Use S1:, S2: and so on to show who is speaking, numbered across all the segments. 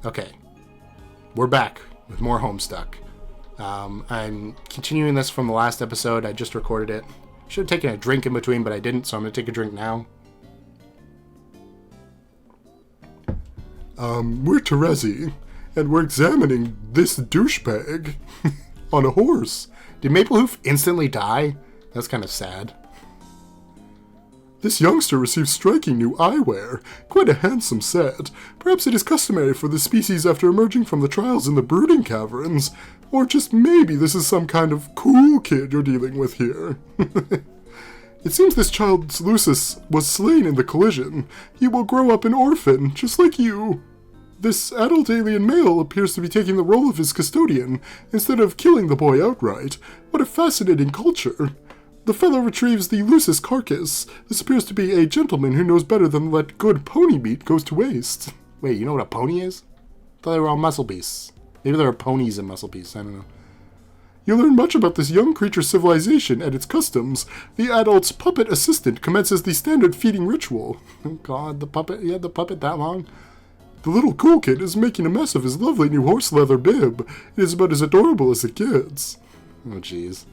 S1: Okay. We're back with more Homestuck. I'm continuing this from the last episode. I just recorded it. Should have taken a drink in between, but I didn't, so I'm going to take a drink now.
S2: We're Terezi, and we're examining this douchebag on a horse.
S1: Did Maplehoof instantly die? That's kind of sad.
S2: This youngster received striking new eyewear, quite a handsome set. Perhaps it is customary for the species after emerging from the trials in the brooding caverns. Or just maybe this is some kind of cool kid you're dealing with here. It seems this child's Lucis was slain in the collision. He will grow up an orphan, just like you. This adult alien male appears to be taking the role of his custodian, instead of killing the boy outright. What a fascinating culture. The fellow retrieves the Lucis carcass. This appears to be a gentleman who knows better than let good pony meat goes to waste.
S1: Wait, you know what a pony is? I thought they were all muscle beasts. Maybe there are ponies in muscle beasts, I don't know.
S2: You learn much about this young creature's civilization and its customs. The adult's puppet assistant commences the standard feeding ritual.
S1: Oh god, the puppet, you had the puppet that long?
S2: The little cool kid is making a mess of his lovely new horse leather bib. It is about as adorable as it gets.
S1: Oh jeez.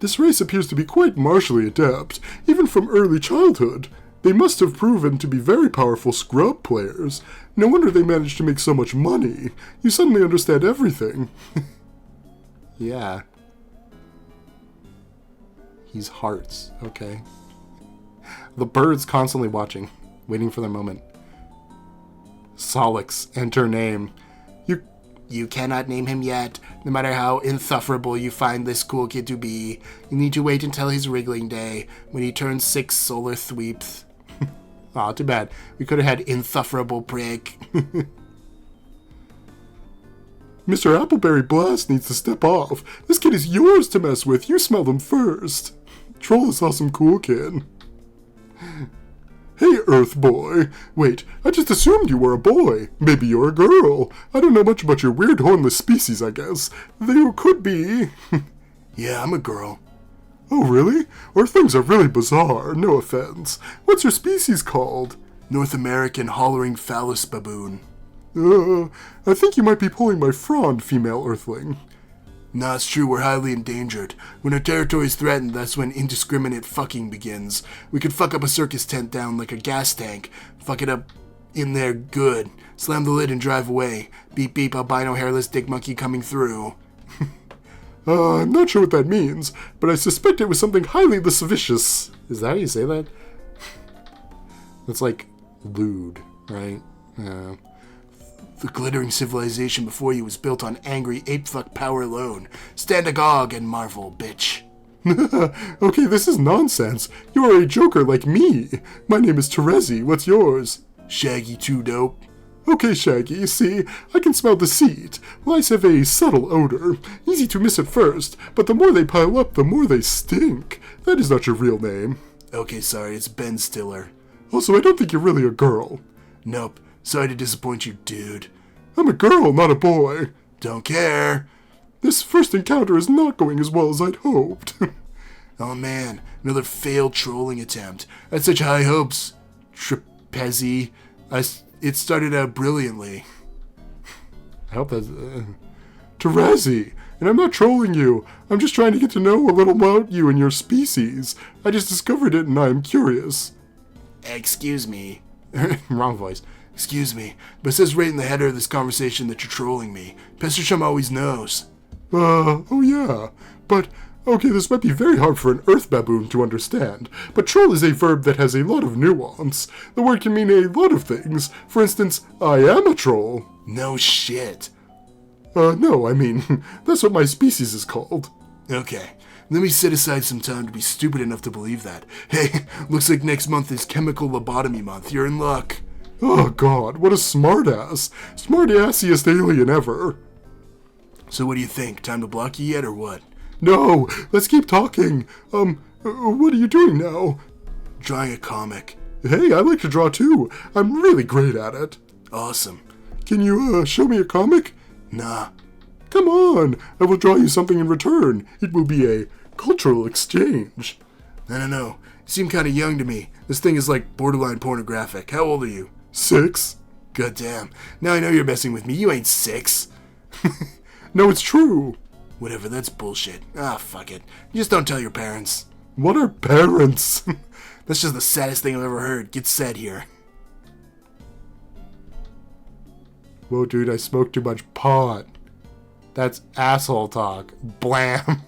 S2: This race appears to be quite martially adept, even from early childhood. They must have proven to be very powerful scrub players. No wonder they managed to make so much money. You suddenly understand everything.
S1: Yeah. He's hearts. Okay. The bird's constantly watching, waiting for their moment. Solix, enter name. You cannot name him yet, no matter how insufferable you find this cool kid to be. You need to wait until his wriggling day, when he turns 6 solar sweeps. Aw, too bad. We could have had insufferable prick.
S2: Mr. Appleberry Blast needs to step off. This kid is yours to mess with. You smell them first. Troll is awesome cool kid. Hey, Earth boy. Wait, I just assumed you were a boy. Maybe you're a girl. I don't know much about your weird hornless species, I guess. They could be.
S1: Yeah, I'm a girl.
S2: Oh, really? Or things are really bizarre. No offense. What's your species called?
S1: North American hollering phallus baboon.
S2: I think you might be pulling my frond, female earthling.
S1: Nah, it's true, we're highly endangered. When our territory is threatened, that's when indiscriminate fucking begins. We could fuck up a circus tent down like a gas tank. Fuck it up in there good. Slam the lid and drive away. Beep beep, albino hairless dick monkey coming through.
S2: I'm not sure what that means, but I suspect it was something highly lascivious.
S1: Is that how you say that? That's like lewd, right? Yeah. The glittering civilization before you was built on angry ape-fuck power alone. Stand agog and marvel, bitch.
S2: Okay, this is nonsense. You are a joker like me. My name is Terezi. What's yours?
S1: Shaggy too dope.
S2: Okay, Shaggy, see, I can smell deceit. Lice have a subtle odor. Easy to miss at first, but the more they pile up, the more they stink. That is not your real name.
S1: Okay, sorry, it's Ben Stiller.
S2: Also, I don't think you're really a girl.
S1: Nope. Sorry to disappoint you, dude.
S2: I'm a girl, not a boy.
S1: Don't care.
S2: This first encounter is not going as well as I'd hoped.
S1: Oh man, another failed trolling attempt. I had such high hopes. Trapezi. It started out brilliantly.
S2: I hope that's... Terezi, and I'm not trolling you. I'm just trying to get to know a little about you and your species. I just discovered it and I'm curious.
S1: Excuse me. Wrong voice. Excuse me, but it says right in the header of this conversation that you're trolling me. Pesterchum always knows.
S2: Oh yeah. But, okay, this might be very hard for an earth baboon to understand, but troll is a verb that has a lot of nuance. The word can mean a lot of things. For instance, I am a troll.
S1: No shit.
S2: No, I mean, that's what my species is called.
S1: Okay, let me set aside some time to be stupid enough to believe that. Hey, looks like next month is chemical lobotomy month. You're in luck.
S2: Oh god, what a smartass. Smartassiest alien ever.
S1: So what do you think? Time to block you yet or what?
S2: No, let's keep talking. What are you doing now?
S1: Drawing a comic.
S2: Hey, I like to draw too. I'm really great at it.
S1: Awesome.
S2: Can you, show me a comic?
S1: Nah.
S2: Come on, I will draw you something in return. It will be a cultural exchange.
S1: I don't know. You seem kind of young to me. This thing is like borderline pornographic. How old are you?
S2: 6.
S1: Goddamn. Now I know you're messing with me. You ain't 6.
S2: No, it's true.
S1: Whatever, that's bullshit. Ah, fuck it. Just don't tell your parents.
S2: What are parents?
S1: That's just the saddest thing I've ever heard. Get said here.
S2: Whoa, dude, I smoked too much pot. That's asshole talk. Blam.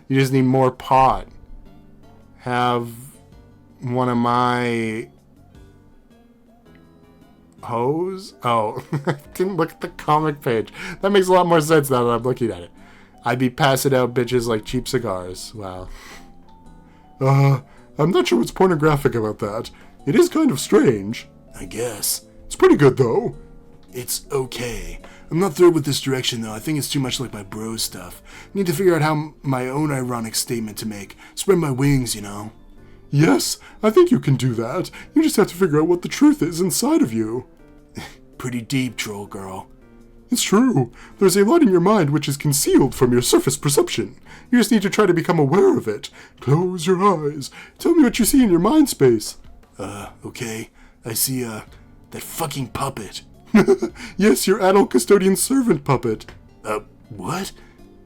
S2: You just need more pot. Have one of my hoes? Oh, I didn't look at the comic page. That makes a lot more sense now that I'm looking at it. I'd be passing out bitches like cheap cigars. Wow. I'm not sure what's pornographic about that. It is kind of strange.
S1: I guess.
S2: It's pretty good, though.
S1: It's okay. I'm not thrilled with this direction, though. I think it's too much like my bro stuff. Need to figure out how my own ironic statement to make. Spread my wings, you know?
S2: Yes, I think you can do that. You just have to figure out what the truth is inside of you.
S1: Pretty deep, troll girl.
S2: It's true. There's a lot in your mind which is concealed from your surface perception. You just need to try to become aware of it. Close your eyes. Tell me what you see in your mind space.
S1: Okay. I see, that fucking puppet.
S2: Yes, your adult custodian servant puppet.
S1: What?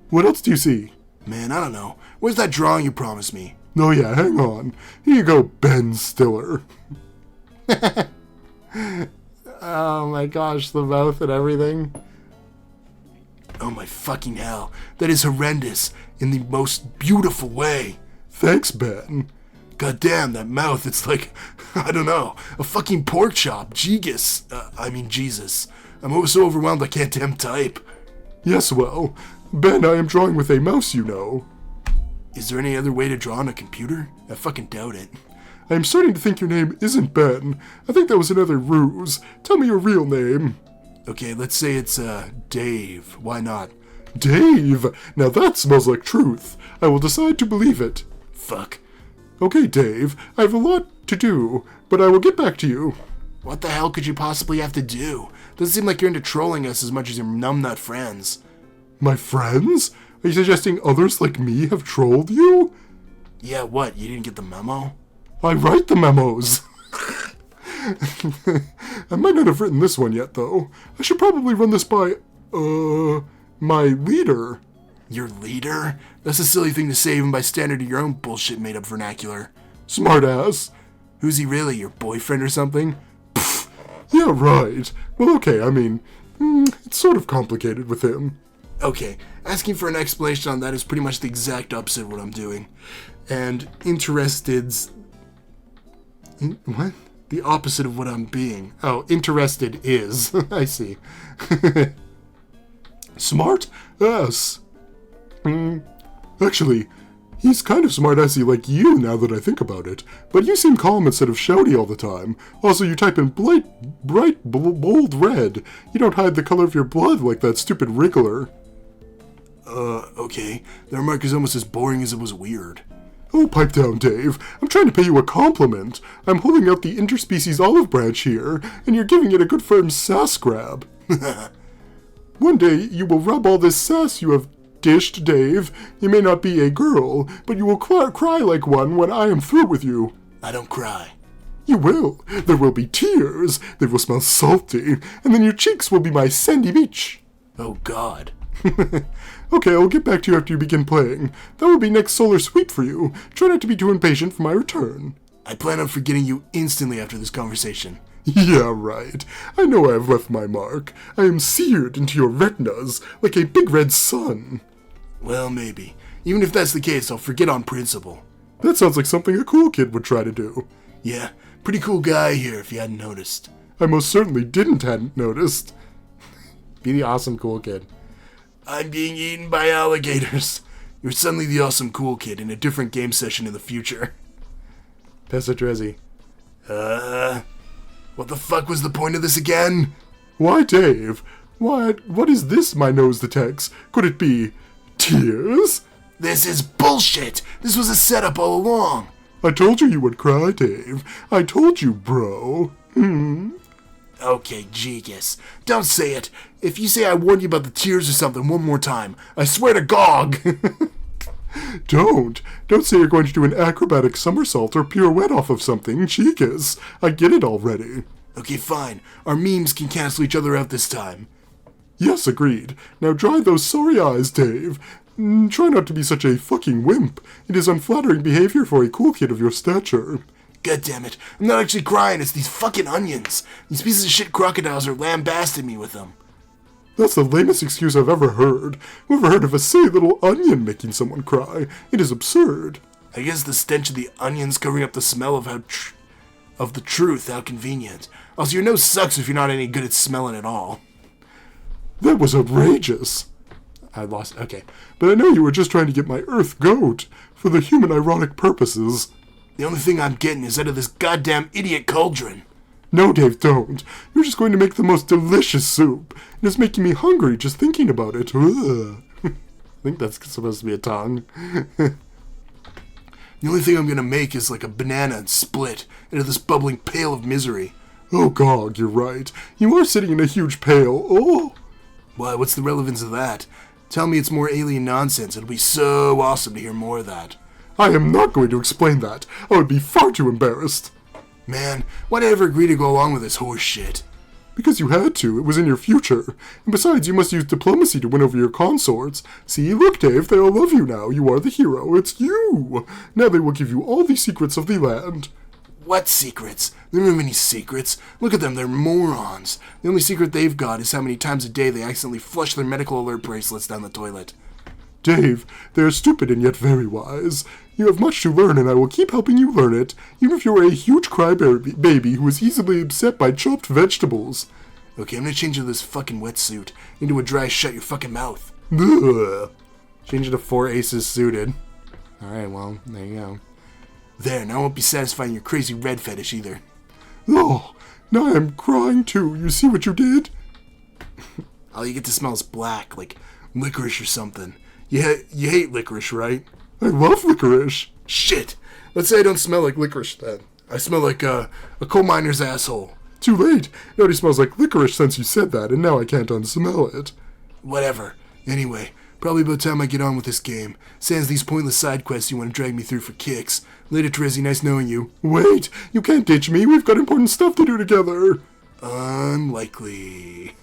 S2: What else do you see?
S1: Man, I don't know. Where's that drawing you promised me?
S2: Oh yeah, hang on. Here you go, Ben Stiller. Oh my gosh, the mouth and everything.
S1: Oh my fucking hell. That is horrendous in the most beautiful way.
S2: Thanks, Ben.
S1: God damn, that mouth, it's like, I don't know, a fucking pork chop. Jesus. I'm so overwhelmed I can't damn type.
S2: Yes, well, Ben, I am drawing with a mouse, you know.
S1: Is there any other way to draw on a computer? I fucking doubt it.
S2: I am starting to think your name isn't Ben. I think that was another ruse. Tell me your real name.
S1: Okay, let's say it's, Dave. Why not?
S2: Dave! Now that smells like truth. I will decide to believe it.
S1: Fuck.
S2: Okay, Dave, I have a lot to do, but I will get back to you.
S1: What the hell could you possibly have to do? Doesn't seem like you're into trolling us as much as your numbnut friends.
S2: My friends? Are you suggesting others like me have trolled you?
S1: Yeah, what? You didn't get the memo?
S2: I write the memos. I might not have written this one yet, though. I should probably run this by, my leader.
S1: Your leader? That's a silly thing to say even by standard of your own bullshit made-up vernacular.
S2: Smartass.
S1: Who's he really, your boyfriend or something?
S2: Pfft. Yeah, right. Well, okay, I mean, it's sort of complicated with him.
S1: Okay, asking for an explanation on that is pretty much the exact opposite of what I'm doing. And interested's... What? The opposite of what I'm being. Oh, interested is. I see.
S2: Smart ass. Actually, he's kind of smart-assy like you now that I think about it. But you seem calm instead of shouty all the time. Also, you type in bright, bold red. You don't hide the color of your blood like that stupid wriggler.
S1: Okay. The remark is almost as boring as it was weird.
S2: Oh, pipe down, Dave. I'm trying to pay you a compliment. I'm holding out the interspecies olive branch here, and you're giving it a good firm sass grab. One day, you will rub all this sass you have dished, Dave. You may not be a girl, but you will cry like one when I am through with you.
S1: I don't cry.
S2: You will. There will be tears. They will smell salty, and then your cheeks will be my sandy beach.
S1: Oh, God.
S2: Okay, I'll get back to you after you begin playing. That will be next solar sweep for you. Try not to be too impatient for my return.
S1: I plan on forgetting you instantly after this conversation.
S2: Yeah, right. I know I have left my mark. I am seared into your retinas like a big red sun.
S1: Well, maybe. Even if that's the case, I'll forget on principle.
S2: That sounds like something a cool kid would try to do.
S1: Yeah, pretty cool guy here if you hadn't noticed.
S2: I most certainly hadn't noticed.
S1: Be the awesome cool kid. I'm being eaten by alligators. You're suddenly the awesome cool kid in a different game session in the future.
S2: Pessadrezzi.
S1: What the fuck was the point of this again?
S2: Why, Dave? What is this my nose detects? Could it be tears?
S1: This is bullshit! This was a setup all along!
S2: I told you would cry, Dave. I told you, bro.
S1: Okay, Jegus. Don't say it. If you say I warned you about the tears or something one more time, I swear to Gog!
S2: Don't say you're going to do an acrobatic somersault or pirouette off of something, Jegus. I get it already.
S1: Okay, fine. Our memes can cancel each other out this time.
S2: Yes, agreed. Now dry those sorry eyes, Dave. Try not to be such a fucking wimp. It is unflattering behavior for a cool kid of your stature.
S1: God damn it. I'm not actually crying, it's these fucking onions. These pieces of shit crocodiles are lambasting me with them.
S2: That's the lamest excuse I've ever heard. Whoever heard of a silly little onion making someone cry? It is absurd.
S1: I guess the stench of the onions covering up the smell of the truth, how convenient. Also, your nose sucks if you're not any good at smelling at all.
S2: That was outrageous. Okay. But I know you were just trying to get my earth goat for the human ironic purposes.
S1: The only thing I'm getting is out of this goddamn idiot cauldron.
S2: No, Dave, don't. You're just going to make the most delicious soup. And it's making me hungry just thinking about it. Ugh. I think that's supposed to be a tongue.
S1: The only thing I'm gonna make is like a banana and split into this bubbling pail of misery.
S2: Oh, God, you're right. You are sitting in a huge pail. Oh!
S1: Why, what's the relevance of that? Tell me it's more alien nonsense. It'll be so awesome to hear more of that.
S2: I am not going to explain that. I would be far too embarrassed.
S1: Man, why'd I ever agree to go along with this horse shit?
S2: Because you had to. It was in your future. And besides, you must use diplomacy to win over your consorts. See, look, Dave, they all love you now. You are the hero. It's you. Now they will give you all the secrets of the land.
S1: What secrets? They don't have any secrets. Look at them, they're morons. The only secret they've got is how many times a day they accidentally flush their medical alert bracelets down the toilet.
S2: Dave, they are stupid and yet very wise. You have much to learn, and I will keep helping you learn it, even if you are a huge crybaby who is easily upset by chopped vegetables.
S1: Okay, I'm gonna change into this fucking wetsuit. Into a dry shut your fucking mouth.
S2: Ugh.
S1: Change it to 4 aces suited. Alright, well, there you go. There, now I won't be satisfying your crazy red fetish either.
S2: Oh, now I am crying too. You see what you did?
S1: All you get to smell is black, like licorice or something. You hate licorice, right?
S2: I love licorice.
S1: Shit! Let's say I don't smell like licorice then. I smell like a coal miner's asshole.
S2: Too late. It already smells like licorice since you said that, and now I can't unsmell it.
S1: Whatever. Anyway, probably about time I get on with this game. Sans these pointless side quests you want to drag me through for kicks. Later, Trezzy, nice knowing you.
S2: Wait! You can't ditch me. We've got important stuff to do together.
S1: Unlikely.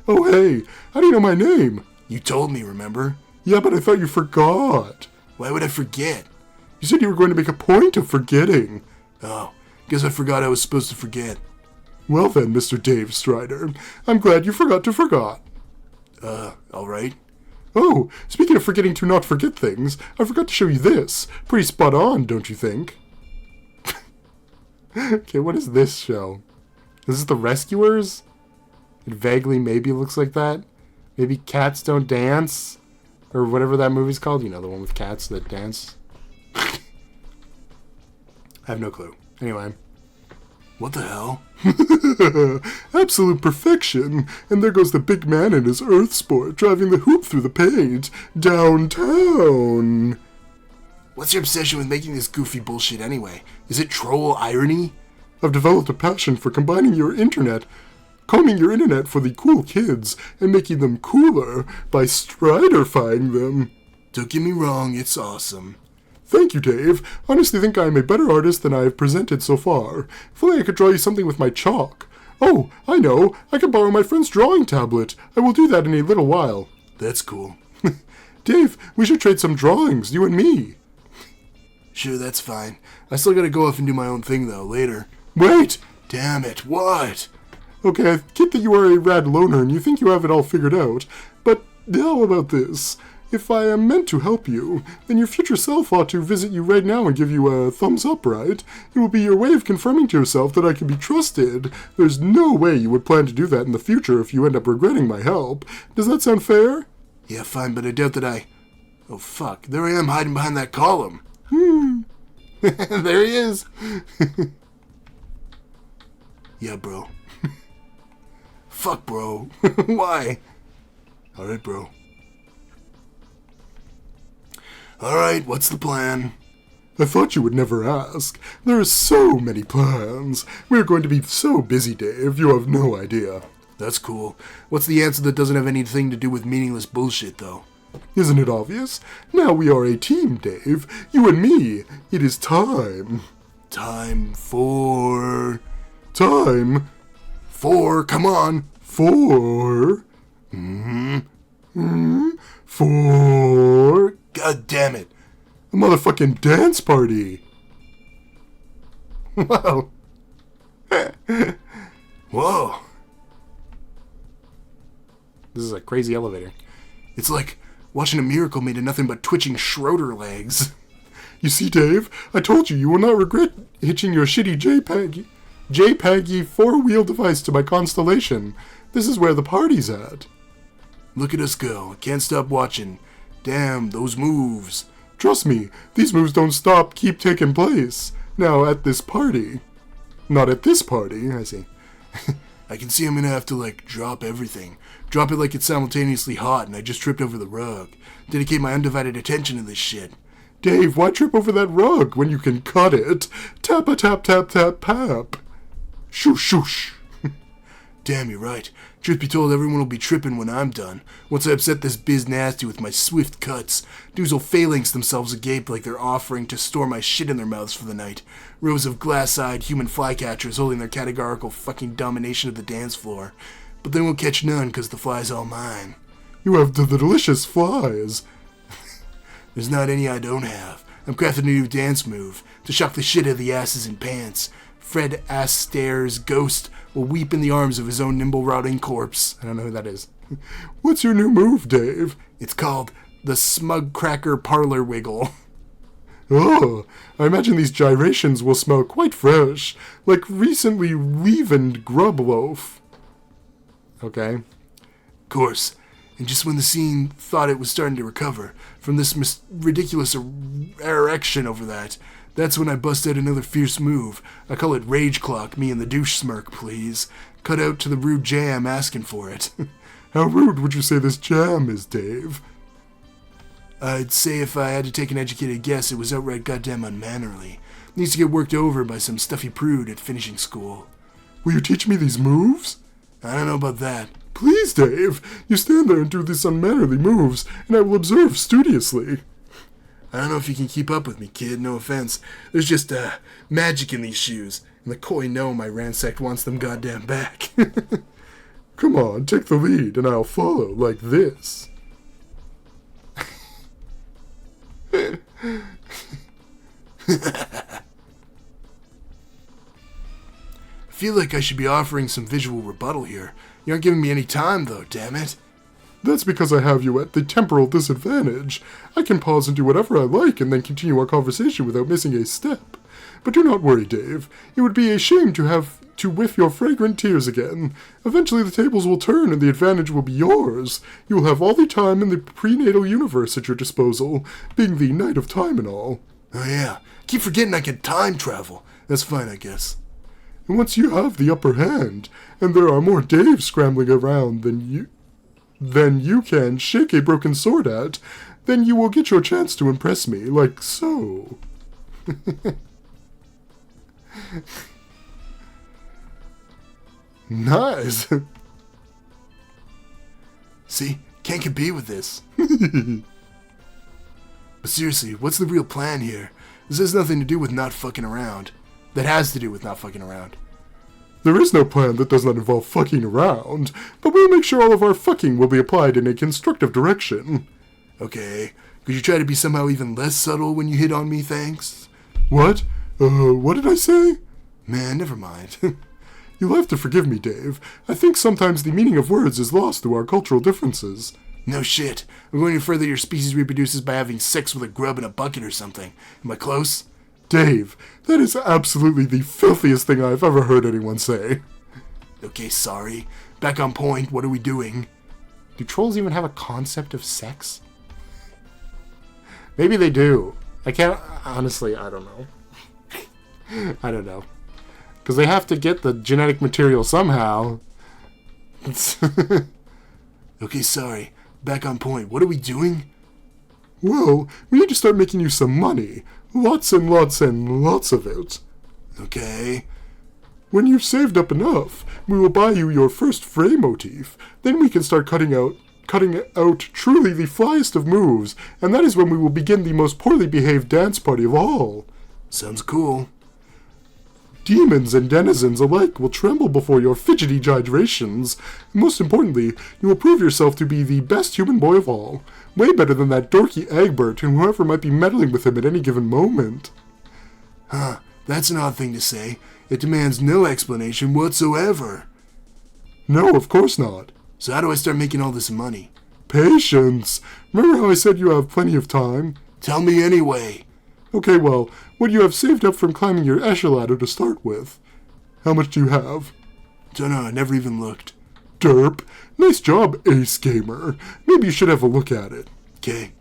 S2: Oh, hey. How do you know my name?
S1: You told me, remember?
S2: Yeah, but I thought you forgot.
S1: Why would I forget?
S2: You said you were going to make a point of forgetting.
S1: Oh, guess I forgot I was supposed to forget.
S2: Well then, Mr. Dave Strider, I'm glad you forgot to forgot.
S1: Alright.
S2: Oh, speaking of forgetting to not forget things, I forgot to show you this. Pretty spot on, don't you think? Okay, what is this show? Is this The Rescuers? It vaguely maybe looks like that. Maybe Cats Don't Dance? Or whatever that movie's called. You know, the one with cats that dance. I have no clue. Anyway.
S1: What the hell?
S2: Absolute perfection. And there goes the big man in his Earth sport, driving the hoop through the paint. Downtown.
S1: What's your obsession with making this goofy bullshit anyway? Is it troll irony?
S2: I've developed a passion for combing your internet for the cool kids and making them cooler by striderfying them.
S1: Don't get me wrong, it's awesome.
S2: Thank you, Dave. Honestly think I am a better artist than I have presented so far. If only I could draw you something with my chalk. Oh, I know. I can borrow my friend's drawing tablet. I will do that in a little while.
S1: That's cool.
S2: Dave, we should trade some drawings, you and me.
S1: Sure, that's fine. I still gotta go off and do my own thing, though, later.
S2: Wait!
S1: Damn it, what?
S2: Okay, I get that you are a rad loner and you think you have it all figured out, but how about this? If I am meant to help you, then your future self ought to visit you right now and give you a thumbs up, right? It will be your way of confirming to yourself that I can be trusted. There's no way you would plan to do that in the future if you end up regretting my help. Does that sound fair?
S1: Yeah, fine, but I doubt that I... Oh, fuck. There I am hiding behind that column. There he is. Yeah, bro. Fuck, bro. Why? Alright, bro. Alright, what's the plan?
S2: I thought you would never ask. There are so many plans. We are going to be so busy, Dave, you have no idea.
S1: That's cool. What's the answer that doesn't have anything to do with meaningless bullshit, though?
S2: Isn't it obvious? Now we are a team, Dave. You and me. It is time.
S1: Time for...
S2: Time
S1: 4, come on.
S2: 4. 4.
S1: God damn it.
S2: A motherfucking dance party.
S1: Whoa. Whoa.
S2: This is a crazy elevator.
S1: It's like watching a miracle made of nothing but twitching Schroeder legs.
S2: You see, Dave? I told you will not regret hitching your shitty JPEG 4-wheel device to my Constellation. This is where the party's at.
S1: Look at us go. Can't stop watching. Damn, those moves.
S2: Trust me, these moves don't stop, keep taking place. Now, at this party. Not at this party, I see.
S1: I can see I'm gonna have to, like, drop everything. Drop it like it's simultaneously hot and I just tripped over the rug. Dedicate my undivided attention to this shit.
S2: Dave, why trip over that rug when you can cut it? Tap-a-tap-tap-tap-pap. Shoosh-shoosh.
S1: Damn, you're right. Truth be told, everyone will be tripping when I'm done. Once I upset this biz nasty with my swift cuts, dudes will phalanx themselves agape like they're offering to store my shit in their mouths for the night. Rows of glass-eyed human flycatchers holding their categorical fucking domination of the dance floor. But they won't catch none because the fly's all mine.
S2: You have the delicious flies.
S1: There's not any I don't have. I'm crafting a new dance move to shock the shit out of the asses in pants. Fred Astaire's ghost will weep in the arms of his own nimble rotting corpse. I don't know who that is.
S2: What's your new move, Dave?
S1: It's called the Smug Cracker Parlor Wiggle.
S2: Oh, I imagine these gyrations will smell quite fresh, like recently leavened grub loaf.
S1: Okay. Of course. And just when the scene thought it was starting to recover from this ridiculous erection over that's when I bust out another fierce move. I call it Rage Clock, me and the douche smirk, please. Cut out to the rude jam asking for it.
S2: How rude would you say this jam is, Dave?
S1: I'd say if I had to take an educated guess, it was outright goddamn unmannerly. Needs to get worked over by some stuffy prude at finishing school.
S2: Will you teach me these moves?
S1: I don't know about that.
S2: Please, Dave. You stand there and do these unmannerly moves, and I will observe studiously.
S1: I don't know if you can keep up with me, kid, no offense. There's just, magic in these shoes, and the coy gnome I ransacked wants them goddamn back.
S2: Come on, take the lead, and I'll follow, like this.
S1: I feel like I should be offering some visual rebuttal here. You aren't giving me any time, though, damn it.
S2: That's because I have you at the temporal disadvantage. I can pause and do whatever I like and then continue our conversation without missing a step. But do not worry, Dave. It would be a shame to have to whiff your fragrant tears again. Eventually the tables will turn and the advantage will be yours. You will have all the time in the prenatal universe at your disposal, being the Knight of Time and all.
S1: Oh yeah, keep forgetting I can time travel. That's fine, I guess.
S2: And once you have the upper hand, and there are more Daves scrambling around than you can shake a broken sword at, then you will get your chance to impress me, like so.
S1: Nice. See, can't compete with this. But seriously, what's the real plan here? This has nothing to do with not fucking around. That has to do with not fucking around.
S2: There is no plan that does not involve fucking around, but we'll make sure all of our fucking will be applied in a constructive direction.
S1: Okay, could you try to be somehow even less subtle when you hit on me, thanks?
S2: What? What did I say?
S1: Man, never mind.
S2: You'll have to forgive me, Dave. I think sometimes the meaning of words is lost through our cultural differences.
S1: No shit. I'm going to infer that your species reproduces by having sex with a grub in a bucket or something. Am I close?
S2: Dave, that is absolutely the filthiest thing I've ever heard anyone say.
S1: Okay, sorry. Back on point, what are we doing?
S2: Do trolls even have a concept of sex? Maybe they do. I can't... Honestly, I don't know. I don't know. Because they have to get the genetic material somehow.
S1: Okay, sorry. Back on point. What are we doing?
S2: Well, we need to start making you some money. Lots and lots and lots of it.
S1: Okay.
S2: When you've saved up enough, we will buy you your first fray motif. Then we can start cutting out truly the flyest of moves, and that is when we will begin the most poorly behaved dance party of all.
S1: Sounds cool.
S2: Demons and denizens alike will tremble before your fidgety gyrations. And most importantly, you will prove yourself to be the best human boy of all. Way better than that dorky Egbert and whoever might be meddling with him at any given moment.
S1: Huh, that's an odd thing to say. It demands no explanation whatsoever.
S2: No, of course not.
S1: So how do I start making all this money?
S2: Patience. Remember how I said you have plenty of time?
S1: Tell me anyway.
S2: Okay, well, what you have saved up from climbing your Escher ladder to start with. How much do you have?
S1: Dunno, I never even looked.
S2: Derp. Nice job, Ace Gamer. Maybe you should have a look at it.
S1: Okay.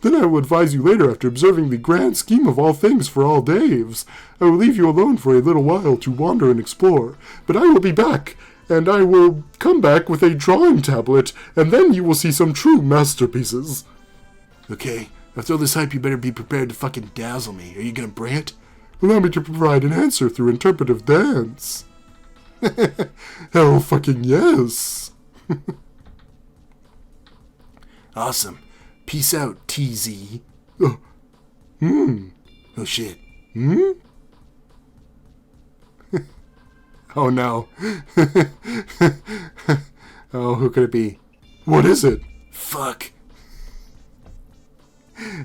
S2: Then I will advise you later after observing the grand scheme of all things for all Daves. I will leave you alone for a little while to wander and explore, but I will be back, and I will come back with a drawing tablet, and then you will see some true masterpieces.
S1: Okay. After all this hype, you better be prepared to fucking dazzle me. Are you gonna bring it?
S2: Allow me to provide an answer through interpretive dance. Hell fucking yes.
S1: Awesome. Peace out, TZ.
S2: Oh
S1: shit.
S2: Oh no.
S1: Oh, who could it be?
S2: What is it?
S1: Fuck.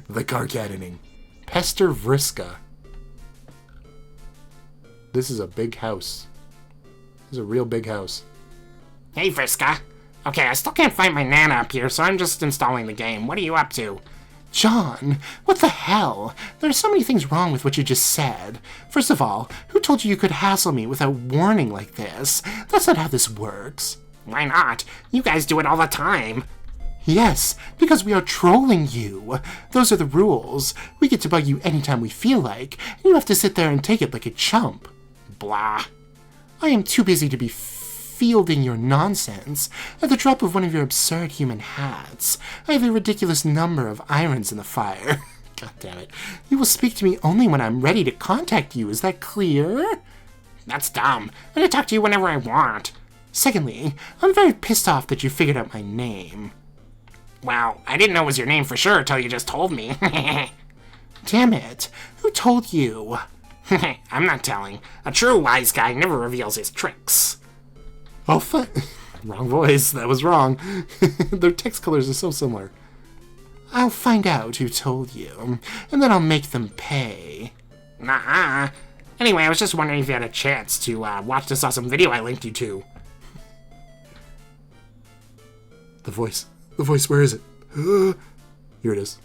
S1: The carcadening.
S3: Pester Vriska. This is a big house. This is a real big house.
S4: Hey, Vriska. Okay, I still can't find my Nana up here, so I'm just installing the game. What are you up to?
S3: John, what the hell? There's so many things wrong with what you just said. First of all, who told you you could hassle me without warning like this? That's not how this works.
S4: Why not? You guys do it all the time.
S3: Yes, because we are trolling you. Those are the rules. We get to bug you anytime we feel like, and you have to sit there and take it like a chump.
S4: Blah.
S3: I am too busy to be fielding your nonsense. At the drop of one of your absurd human hats, I have a ridiculous number of irons in the fire. God damn it. You will speak to me only when I'm ready to contact you. Is that clear?
S4: That's dumb. I'm gonna talk to you whenever I want.
S3: Secondly, I'm very pissed off that you figured out my name.
S4: Well, I didn't know it was your name for sure until you just told me.
S3: Damn it. Who told you?
S4: I'm not telling. A true wise guy never reveals his tricks.
S3: I'll find... Wrong voice. That was wrong. Their text colors are so similar. I'll find out who told you, and then I'll make them pay.
S4: Nah. Anyway, I was just wondering if you had a chance to watch this awesome video I linked you to.
S1: The voice. The voice, where is it? Here it is.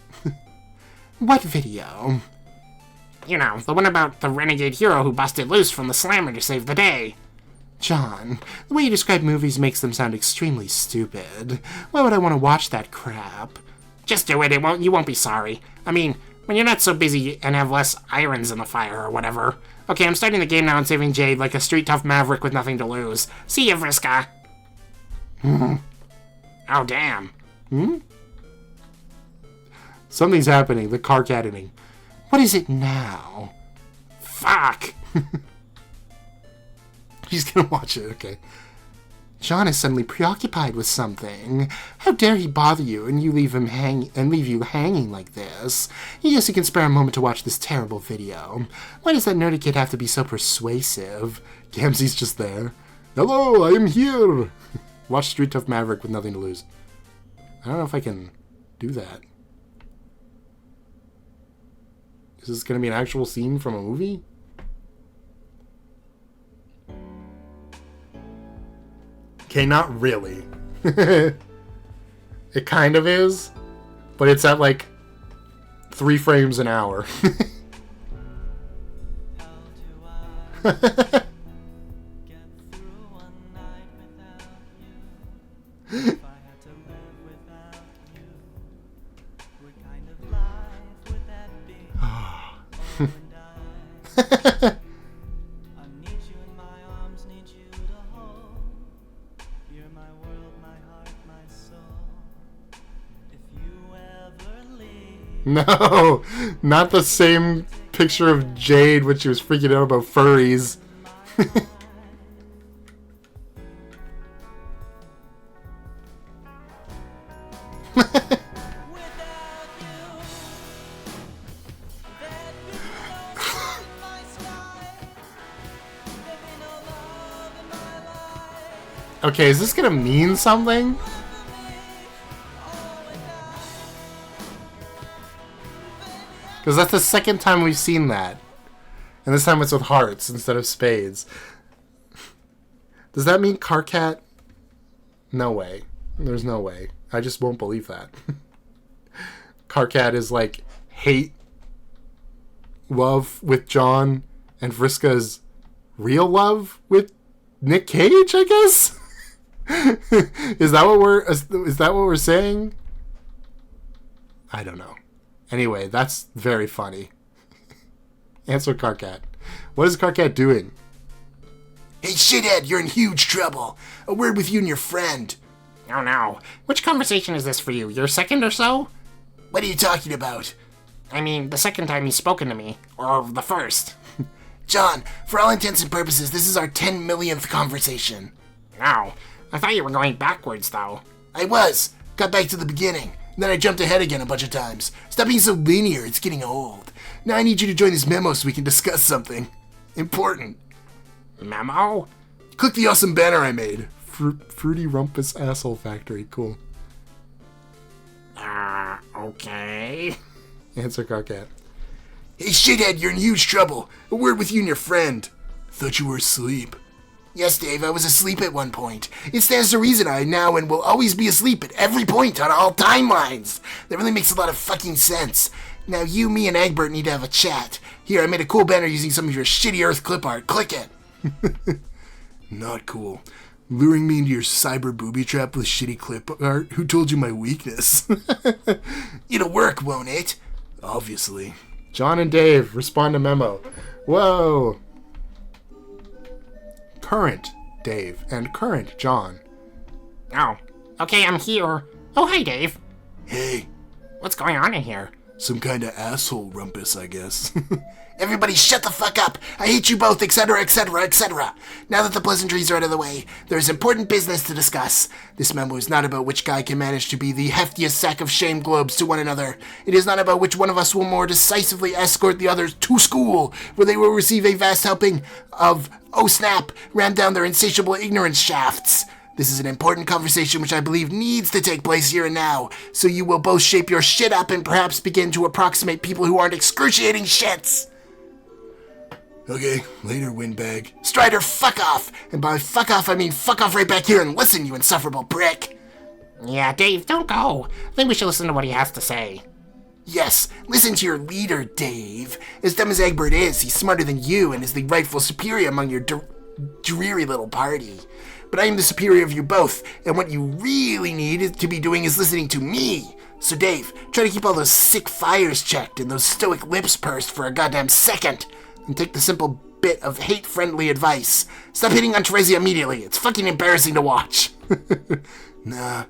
S3: What video?
S4: You know, the one about the renegade hero who busted loose from the slammer to save the day.
S3: John, the way you describe movies makes them sound extremely stupid. Why would I want to watch that crap?
S4: Just do it, you won't be sorry. I mean, when you're not so busy and have less irons in the fire or whatever. Okay, I'm starting the game now and saving Jade like a street tough maverick with nothing to lose. See ya, Vriska. Oh, damn.
S3: Something's happening. The carcadening. What is it now?
S4: Fuck.
S3: He's gonna watch it, okay. John is suddenly preoccupied with something. How dare he bother you and leave you hanging like this? Yes, he can spare a moment to watch this terrible video. Why does that nerdy kid have to be so persuasive? Gamzee's just there.
S2: Hello, I am here.
S3: Watch Street Tough Maverick with nothing to lose. I don't know if I can do that. Is this gonna be an actual scene from a movie? Okay, not really. It kind of is, but it's at like 3 frames an hour. No, not the same picture of Jade when she was freaking out about furries. Okay, is this gonna mean something? Because that's the second time we've seen that. And this time it's with hearts instead of spades. Does that mean Carcat? No way. There's no way. I just won't believe that. Carcat is like hate, love with John, and Vriska's real love with Nick Cage, I guess? Is that what we're saying? I don't know. Anyway, that's very funny. Answer Carcat. What is Carcat doing?
S1: Hey, shithead, you're in huge trouble. A word with you and your friend.
S4: Oh no. Which conversation is this for you? Your second or so?
S1: What are you talking about?
S4: I mean, the second time you've spoken to me. Or the first.
S1: John, for all intents and purposes, this is our 10 millionth conversation.
S4: No. I thought you were going backwards, though.
S1: I was. Got back to the beginning. Then I jumped ahead again a bunch of times. Stop being so linear, it's getting old. Now I need you to join this memo so we can discuss something important.
S4: Memo?
S1: Click the awesome banner I made.
S3: Fruity Rumpus Asshole Factory. Cool.
S4: Okay.
S3: Answer Carcat.
S1: Hey, shithead, you're in huge trouble. A word with you and your friend. Thought you were asleep. Yes, Dave, I was asleep at one point. It stands to reason I now and will always be asleep at every point on all timelines. That really makes a lot of fucking sense. Now you, me, and Egbert need to have a chat. Here, I made a cool banner using some of your shitty Earth clip art. Click it. Not cool. Luring me into your cyber booby trap with shitty clip art? Who told you my weakness? It'll work, won't it? Obviously.
S3: John and Dave, respond to memo. Whoa. Current Dave and current John.
S4: Oh. Okay, I'm here. Oh, hi, Dave.
S1: Hey,
S4: What's going on in here?
S1: some kind of asshole rumpus, I guess. Everybody shut the fuck up! I hate you both, etc., etc., etc. Now that the pleasantries are out of the way, there is important business to discuss. This memo is not about which guy can manage to be the heftiest sack of shame globes to one another. It is not about which one of us will more decisively escort the others to school, where they will receive a vast helping of, oh snap, ram down their insatiable ignorance shafts. This is an important conversation which I believe needs to take place here and now, so you will both shape your shit up and perhaps begin to approximate people who aren't excruciating shits. Okay, later, windbag. Strider, fuck off! And by fuck off, I mean fuck off right back here and listen, you insufferable prick!
S4: Yeah, Dave, don't go. I think we should listen to what he has to say.
S1: Yes, listen to your leader, Dave. As dumb as Egbert is, he's smarter than you and is the rightful superior among your dreary little party. But I am the superior of you both, and what you really need to be doing is listening to me. So Dave, try to keep all those sick fires checked and those stoic lips pursed for a goddamn second, and take the simple bit of hate-friendly advice. Stop hitting on Teresi immediately. It's fucking embarrassing to watch. Nah.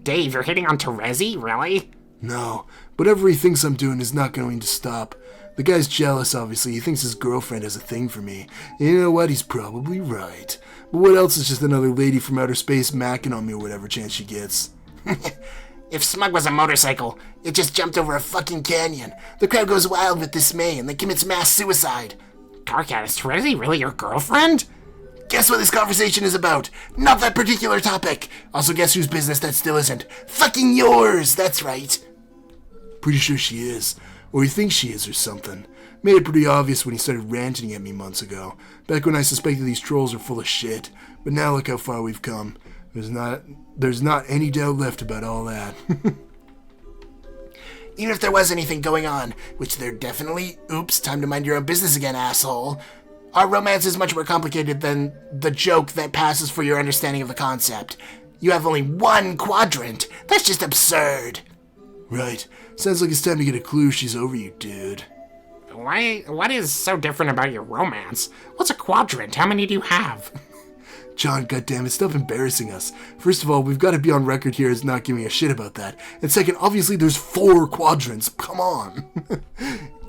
S4: Dave, you're hitting on Teresi? Really?
S1: No. Whatever he thinks I'm doing is not going to stop. The guy's jealous, obviously. He thinks his girlfriend has a thing for me. And you know what? He's probably right. But what else is just another lady from outer space macking on me or whatever chance she gets? If Smug was a motorcycle, it just jumped over a fucking canyon. The crowd goes wild with dismay and then commits mass suicide.
S4: Carcat, is Teresi really your girlfriend?
S1: Guess what this conversation is about? Not that particular topic. Also, guess whose business that still isn't? Fucking yours, that's right. Pretty sure she is. Or he thinks she is or something. Made it pretty obvious when he started ranting at me months ago. Back when I suspected these trolls are full of shit. But now look how far we've come. There's not any doubt left about all that. Even if there was anything going on, which there definitely... Oops, time to mind your own business again, asshole. Our romance is much more complicated than the joke that passes for your understanding of the concept. You have only one quadrant. That's just absurd. Right. Sounds like it's time to get a clue she's over you, dude.
S4: What is so different about your romance? What's a quadrant? How many do you have?
S1: John, goddammit, stop embarrassing us. First of all, we've got to be on record here as not giving a shit about that. And second, obviously there's 4 quadrants. Come on.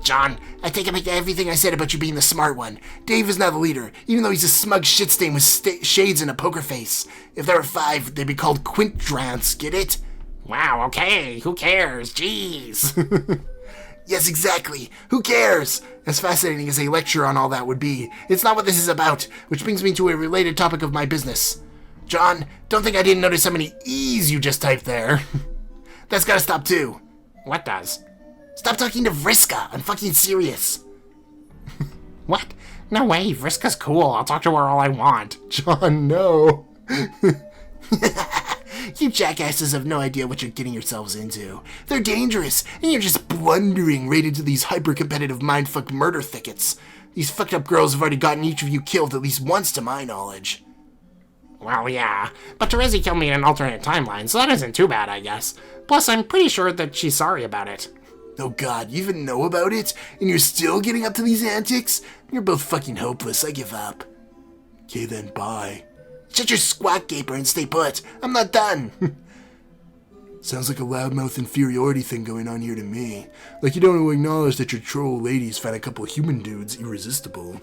S1: John, I take back everything I said about you being the smart one. Dave is now the leader, even though he's a smug shit stain with shades and a poker face. If there were 5, they'd be called quintrants, get it?
S4: Wow, okay, who cares? Jeez.
S1: Yes, exactly. Who cares? As fascinating as a lecture on all that would be, it's not what this is about, which brings me to a related topic of my business. John, don't think I didn't notice how many E's you just typed there. That's gotta stop too.
S4: What does?
S1: Stop talking to Vriska. I'm fucking serious.
S4: What? No way, Vriska's cool. I'll talk to her all I want.
S2: John, no.
S1: You jackasses have no idea what you're getting yourselves into. They're dangerous, and you're just blundering right into these hyper-competitive mindfuck murder thickets. These fucked up girls have already gotten each of you killed at least once to my knowledge.
S4: Well, yeah, but Terezi killed me in an alternate timeline, so that isn't too bad, I guess. Plus, I'm pretty sure that she's sorry about it.
S1: Oh god, you even know about it? And you're still getting up to these antics? You're both fucking hopeless, I give up. Okay then, bye. Shut your squawk gaper and stay put. I'm not done. Sounds like a loudmouth inferiority thing going on here to me. Like you don't acknowledge that your troll ladies found a couple human dudes irresistible.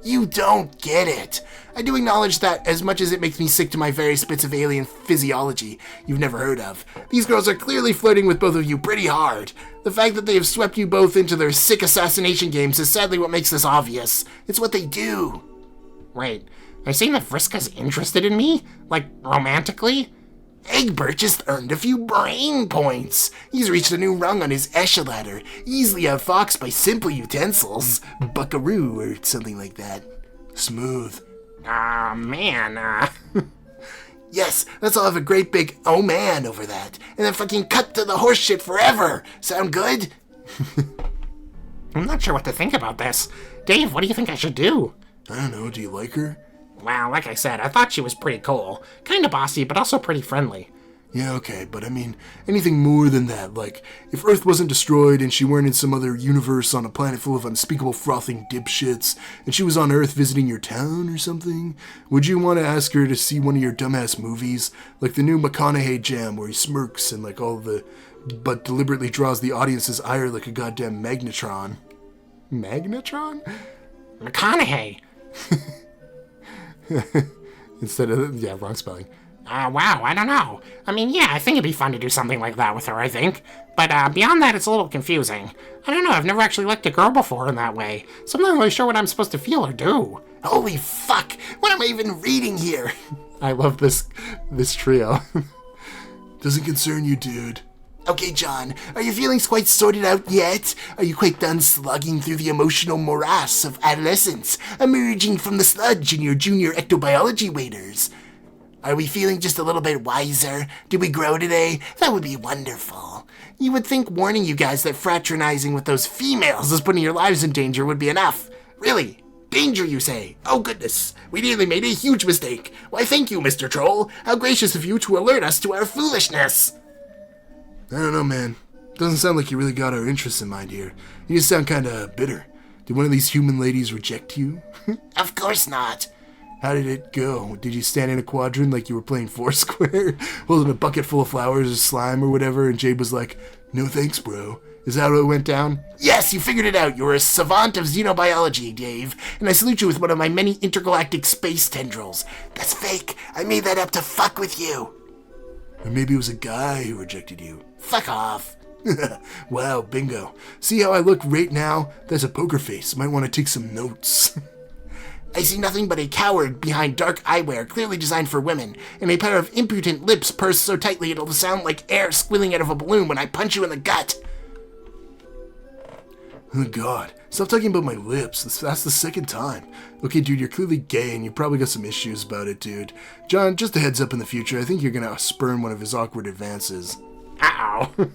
S1: You don't get it. I do acknowledge that as much as it makes me sick to my various bits of alien physiology you've never heard of. These girls are clearly flirting with both of you pretty hard. The fact that they have swept you both into their sick assassination games is sadly what makes this obvious. It's what they do.
S4: Wait, are you saying that Vriska's interested in me? Like, romantically?
S1: Egbert just earned a few brain points. He's reached a new rung on his Esha ladder, easily outfoxed by simple utensils, buckaroo or something like that. Smooth.
S4: Man,
S1: Yes, let's all have a great big oh man over that, and then fucking cut to the horse shit forever. Sound good?
S4: I'm not sure what to think about this. Dave, what do you think I should do?
S1: I don't know, do you like her?
S4: Well, like I said, I thought she was pretty cool. Kinda bossy, but also pretty friendly.
S1: Yeah, okay, but I mean, anything more than that, like, if Earth wasn't destroyed and she weren't in some other universe on a planet full of unspeakable frothing dipshits, and she was on Earth visiting your town or something, would you want to ask her to see one of your dumbass movies? Like the new McConaughey jam where he smirks and like but deliberately draws the audience's ire like a goddamn magnetron. Magnetron?
S4: McConaughey!
S1: Instead of, yeah, wrong spelling.
S4: Wow, I don't know. I mean, yeah, I think it'd be fun to do something like that with her, I think. But, beyond that, it's a little confusing. I don't know, I've never actually liked a girl before in that way, so I'm not really sure what I'm supposed to feel or do.
S1: Holy fuck! What am I even reading here?
S2: I love this trio.
S1: Doesn't concern you, dude. Okay, John, are your feelings quite sorted out yet? Are you quite done slugging through the emotional morass of adolescence, emerging from the sludge in your junior ectobiology waders? Are we feeling just a little bit wiser? Did we grow today? That would be wonderful. You would think warning you guys that fraternizing with those females is putting your lives in danger would be enough. Really? Danger, you say? Oh, goodness. We nearly made a huge mistake. Why, thank you, Mr. Troll. How gracious of you to alert us to our foolishness. I don't know, man. Doesn't sound like you really got our interests in mind here. You just sound kinda bitter. Did one of these human ladies reject you? Of course not. How did it go? Did you stand in a quadrant like you were playing Foursquare? Holding a bucket full of flowers or slime or whatever, and Jade was like, no thanks, bro. Is that how it went down? Yes, you figured it out. You're a savant of xenobiology, Dave. And I salute you with one of my many intergalactic space tendrils. That's fake. I made that up to fuck with you. Or maybe it was a guy who rejected you. Fuck off. Wow, bingo. See how I look right now? That's a poker face. Might want to take some notes. I see nothing but a coward behind dark eyewear clearly designed for women, and a pair of impudent lips pursed so tightly it'll sound like air squealing out of a balloon when I punch you in the gut. Oh god, stop talking about my lips. That's the second time. Okay, dude, you're clearly gay and you probably got some issues about it, dude. John, just a heads up in the future, I think you're gonna spurn one of his awkward advances.
S4: Uh-oh.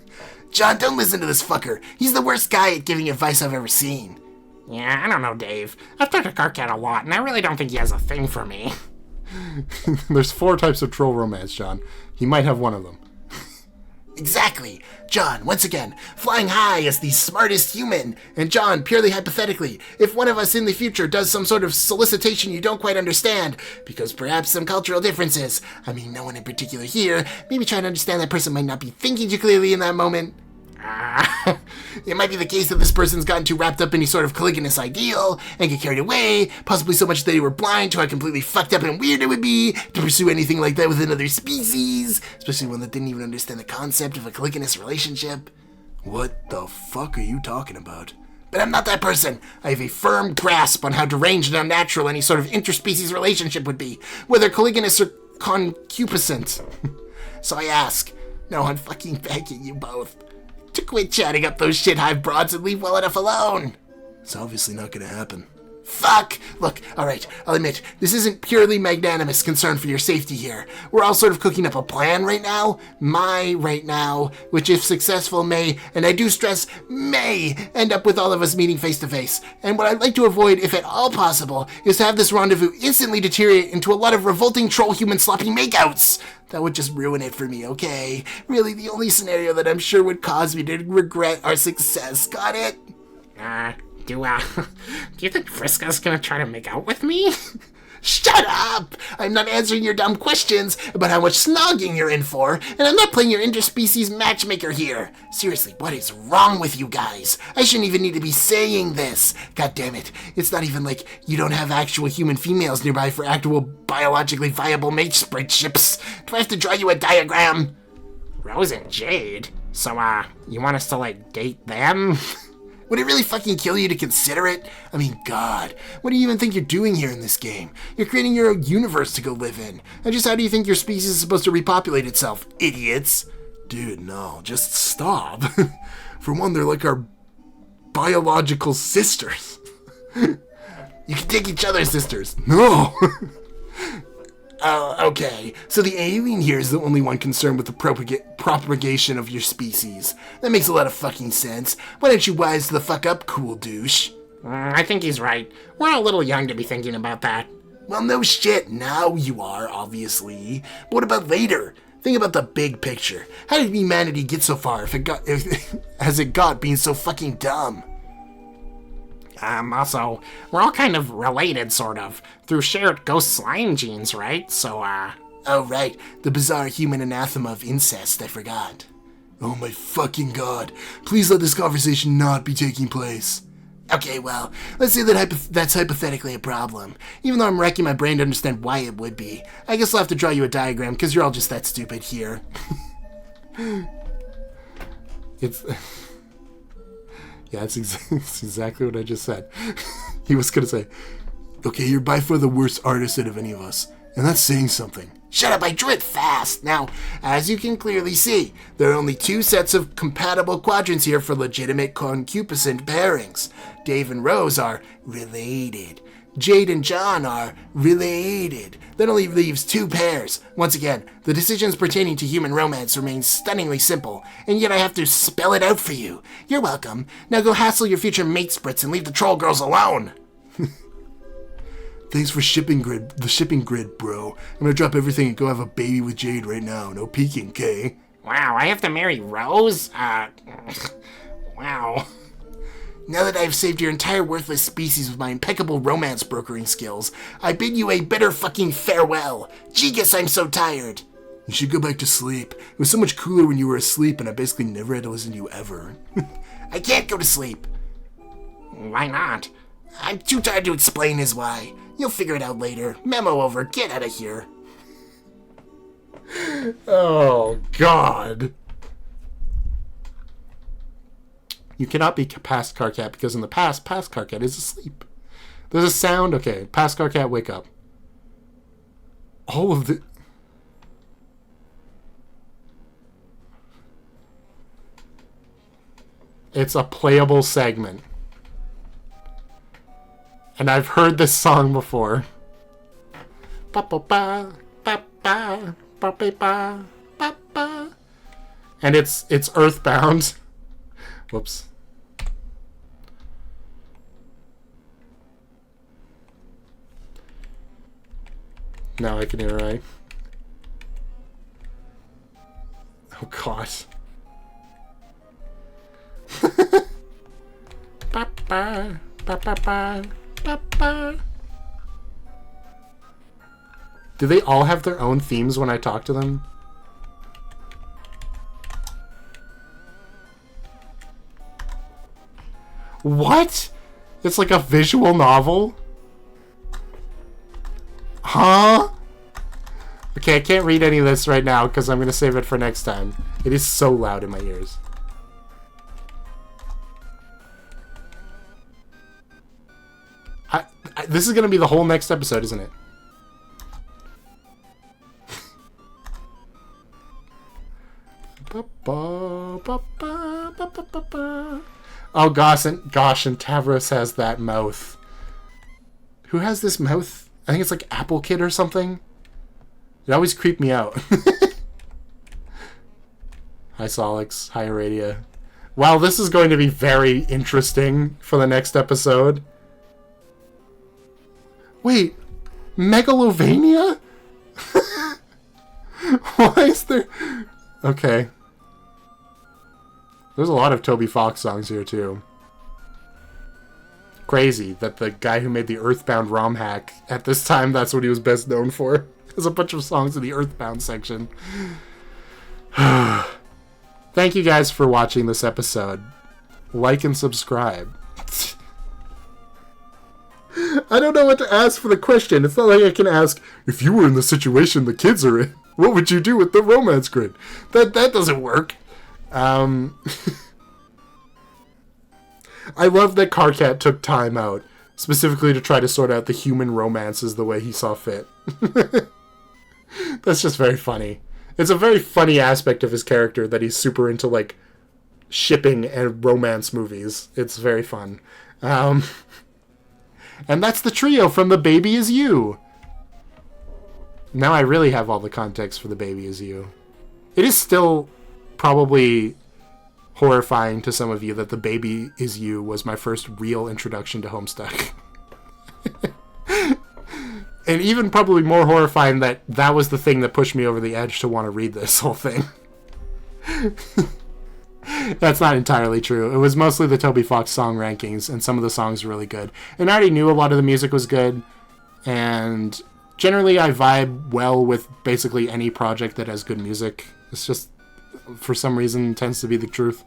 S1: John, don't listen to this fucker. He's the worst guy at giving advice I've ever seen.
S4: Yeah, I don't know, Dave. I've talked to Karkat a lot, and I really don't think he has a thing for me.
S2: There's 4 types of troll romance, John. He might have one of them.
S1: Exactly. John, once again, flying high as the smartest human. And John, purely hypothetically, if one of us in the future does some sort of solicitation you don't quite understand, because perhaps some cultural differences, I mean, no one in particular here, maybe trying to understand that person might not be thinking too clearly in that moment. It might be the case that this person's gotten too wrapped up in any sort of Caligulous ideal and get carried away, possibly so much that they were blind to how completely fucked up and weird it would be to pursue anything like that with another species, especially one that didn't even understand the concept of a Caligulous relationship. What the fuck are you talking about? But I'm not that person. I have a firm grasp on how deranged and unnatural any sort of interspecies relationship would be, whether Caligulous or
S3: concupiscent. So I ask, no, I'm fucking begging you both to quit chatting up those shit-hive broads and leave well enough alone.
S1: It's obviously not gonna happen.
S3: Fuck! Look, alright, I'll admit, this isn't purely magnanimous concern for your safety here. We're all sort of cooking up a plan right now, which if successful may, and I do stress, may end up with all of us meeting face to face. And what I'd like to avoid, if at all possible, is to have this rendezvous instantly deteriorate into a lot of revolting troll human sloppy makeouts. That would just ruin it for me, okay? Really, the only scenario that I'm sure would cause me to regret our success, got it?
S4: Do you think Vriska's gonna try to make out with me?
S3: Shut up! I'm not answering your dumb questions about how much snogging you're in for, and I'm not playing your interspecies matchmaker here. Seriously, what is wrong with you guys? I shouldn't even need to be saying this. God damn it. It's not even like you don't have actual human females nearby for actual biologically viable mate spreadships. Do I have to draw you a diagram?
S4: Rose and Jade? So, you want us to, like, date them?
S3: Would it really fucking kill you to consider it? I mean, God, what do you even think you're doing here in this game? You're creating your own universe to go live in. And just how do you think your species is supposed to repopulate itself, idiots?
S1: Dude, no, just stop. For one, they're like our biological sisters.
S3: You can take each other's sisters.
S1: No.
S3: Okay, so the alien here is the only one concerned with the propagation of your species. That makes a lot of fucking sense. Why don't you wise the fuck up, cool douche?
S4: I think he's right. We're a little young to be thinking about that.
S3: Well, no shit, now you are, obviously. But what about later? Think about the big picture. How did humanity get so far as it got being so fucking dumb?
S4: Also, we're all kind of related, sort of, through shared ghost slime genes, right? So,
S3: Oh, right. The bizarre human anathema of incest, I forgot.
S1: Oh my fucking God. Please let this conversation not be taking place.
S3: Okay, well, let's say that that's hypothetically a problem. Even though I'm racking my brain to understand why it would be. I guess I'll have to draw you a diagram, because you're all just that stupid here.
S2: It's... Yeah, it's exactly what I just said. He was gonna say,
S1: okay, you're by far the worst artist out of any of us, and that's saying something.
S3: Shut up, I drew it fast. Now, as you can clearly see, there are only two sets of compatible quadrants here for legitimate concupiscent pairings. Dave and Rose are related. Jade and John are related. That only leaves two pairs. Once again, the decisions pertaining to human romance remain stunningly simple, and yet I have to spell it out for you. You're welcome. Now go hassle your future mate sprits and leave the troll girls alone.
S1: Thanks for the shipping grid, bro. I'm gonna drop everything and go have a baby with Jade right now. No peeking, okay?
S4: wow, I have to marry Rose? Wow.
S3: Now that I've saved your entire worthless species with my impeccable romance brokering skills, I bid you a bitter fucking farewell. Jegus, I'm so tired.
S1: You should go back to sleep. It was so much cooler when you were asleep, and I basically never had to listen to you ever.
S3: I can't go to sleep.
S4: Why not?
S3: I'm too tired to explain is why. You'll figure it out later. Memo over. Get out of here.
S2: oh, God. You cannot be past Carcat because in the past Carcat is asleep. There's a sound. Okay, past Carcat, wake up. All of the... It's a playable segment. And I've heard this song before. And it's Earthbound. Whoops. Now I can hear right. Oh God. Do they all have their own themes when I talk to them? What? It's like a visual novel? Huh? Okay, I can't read any of this right now because I'm going to save it for next time. It is so loud in my ears. This is going to be the whole next episode, isn't it?
S3: Oh, gosh, and Tavros has that mouth. Who has this mouth? I think it's like Apple Kid or something. It always creeped me out. Hi, Solix. Hi, Aradia. Wow, this is going to be very interesting for the next episode. Wait, Megalovania? Why is there... Okay. There's a lot of Toby Fox songs here, too. Crazy that the guy who made the Earthbound ROM hack, at this time, that's what he was best known for. There's a bunch of songs in the Earthbound section. Thank you guys for watching this episode. Like and subscribe. I don't know what to ask for the question. It's not like I can ask, if you were in the situation the kids are in, what would you do with the romance grid? That doesn't work. I love that Carcat took time out, specifically to try to sort out the human romances the way he saw fit. That's just very funny. It's a very funny aspect of his character that he's super into, like, shipping and romance movies. It's very fun. And that's the trio from The Baby Is You. Now I really have all the context for The Baby Is You. It is still probably horrifying to some of you that The Baby Is You was my first real introduction to Homestuck. And even probably more horrifying that that was the thing that pushed me over the edge to want to read this whole thing. That's not entirely true. It was mostly the Toby Fox song rankings, and some of the songs were really good. And I already knew a lot of the music was good, and generally I vibe well with basically any project that has good music. It's just, for some reason, tends to be the truth.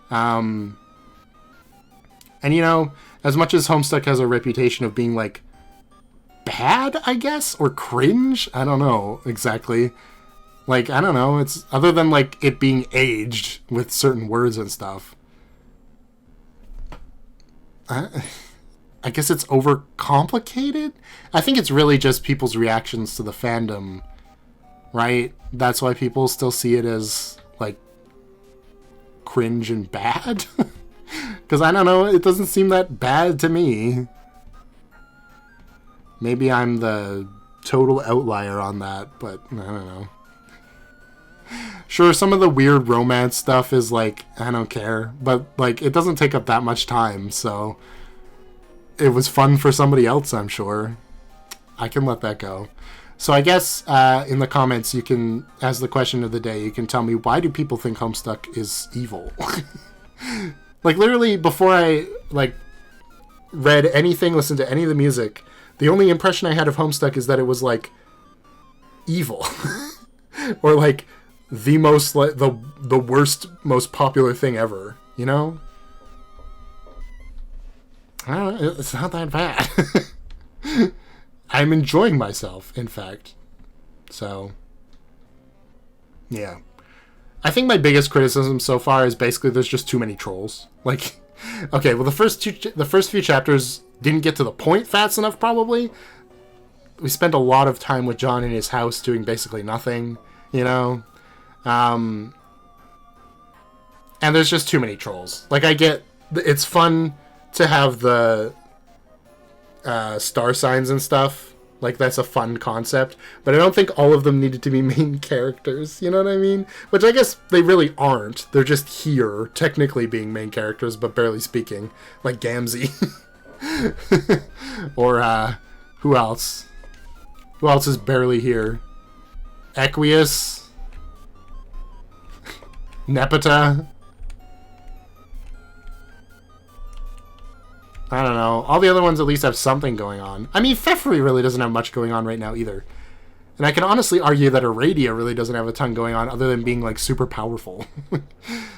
S3: And you know, as much as Homestuck has a reputation of being like bad, I guess, or cringe, I don't know exactly. Like, I don't know, it's other than like it being aged with certain words and stuff. I guess it's overcomplicated. I think it's really just people's reactions to the fandom, right? That's why people still see it as like cringe and bad. Because I don't know, it doesn't seem that bad to me. Maybe I'm the total outlier on that, but I don't know. Sure, some of the weird romance stuff is like, I don't care, but like it doesn't take up that much time, so it was fun for somebody else, I'm sure. I can let that go. So I guess in the comments you can, as the question of the day, you can tell me, why do people think Homestuck is evil? Like literally before I like read anything, listened to any of the music, the only impression I had of Homestuck is that it was like evil. Or like the most like the worst, most popular thing ever, you know? I don't know, it's not that bad. I'm enjoying myself, in fact. So yeah. I think my biggest criticism so far is basically there's just too many trolls. Like, okay, well the first few chapters didn't get to the point fast enough, probably. We spent a lot of time with John in his house doing basically nothing, you know? And there's just too many trolls. Like, I get, it's fun to have the star signs and stuff. Like, that's a fun concept. But I don't think all of them needed to be main characters, you know what I mean? Which I guess they really aren't. They're just here, technically being main characters, but barely speaking. Like Gamzee. Or, who else? Who else is barely here? Equius? Nepeta? I don't know. All the other ones at least have something going on. I mean, Fefri really doesn't have much going on right now either. And I can honestly argue that Aradia really doesn't have a ton going on other than being, like, super powerful.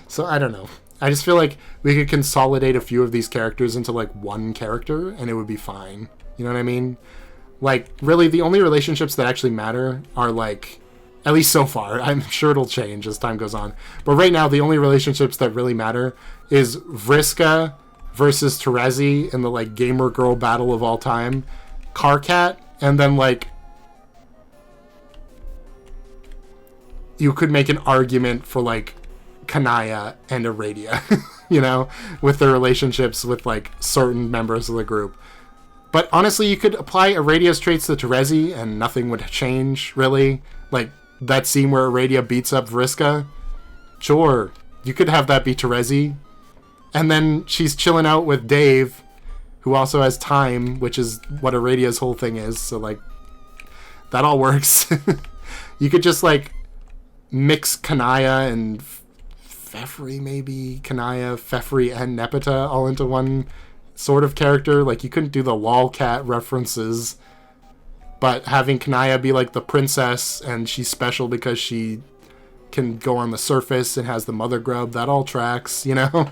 S3: So, I don't know. I just feel like we could consolidate a few of these characters into, like, one character, and it would be fine. You know what I mean? Like, really, the only relationships that actually matter are, like, at least so far. I'm sure it'll change as time goes on. But right now, the only relationships that really matter is Vriska versus Terezi in the, like, gamer girl battle of all time, Carcat, and then, like, you could make an argument for, like, Kanaya and Iradia, you know, with their relationships with, like, certain members of the group. But honestly, you could apply Iradia's traits to Terezi and nothing would change, really. Like, that scene where Iradia beats up Vriska, sure, you could have that be Terezi. And then she's chilling out with Dave, who also has time, which is what Iradia's whole thing is, so, like, that all works. You could just, like, mix Kanaya and Fefri, maybe? Kanaya, Fefri, and Nepeta all into one sort of character. Like, you couldn't do the lolcat references, but having Kanaya be, like, the princess, and she's special because she can go on the surface and has the mother grub, that all tracks, you know?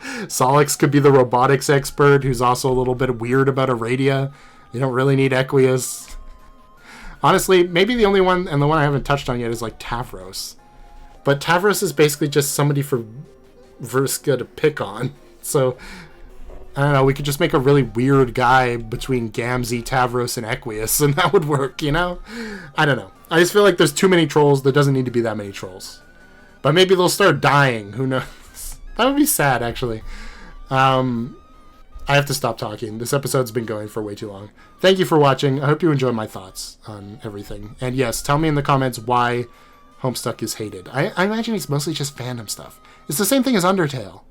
S3: Solix could be the robotics expert, who's also a little bit weird about Iradia. You don't really need Equius. Honestly, maybe the only one, and the one I haven't touched on yet, is, like, Tavros. But Tavros is basically just somebody for Vriska to pick on. So, I don't know, we could just make a really weird guy between Gamzee, Tavros, and Equius, and that would work, you know? I don't know. I just feel like there's too many trolls. There doesn't need to be that many trolls. But maybe they'll start dying. Who knows? That would be sad, actually. I have to stop talking. This episode's been going for way too long. Thank you for watching. I hope you enjoyed my thoughts on everything. And yes, tell me in the comments why Homestuck is hated. I imagine it's mostly just fandom stuff. It's the same thing as Undertale.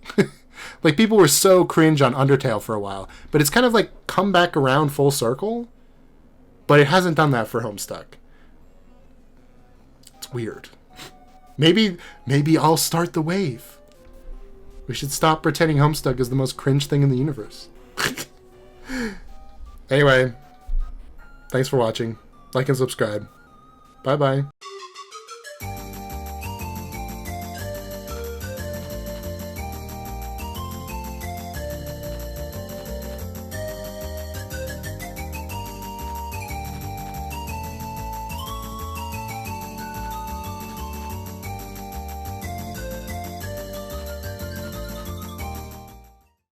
S3: Like, people were so cringe on Undertale for a while, but it's kind of like come back around full circle, but it hasn't done that for Homestuck. It's weird. Maybe I'll start the wave. We should stop pretending Homestuck is the most cringe thing in the universe. Anyway, thanks for watching. Like and subscribe. Bye-bye.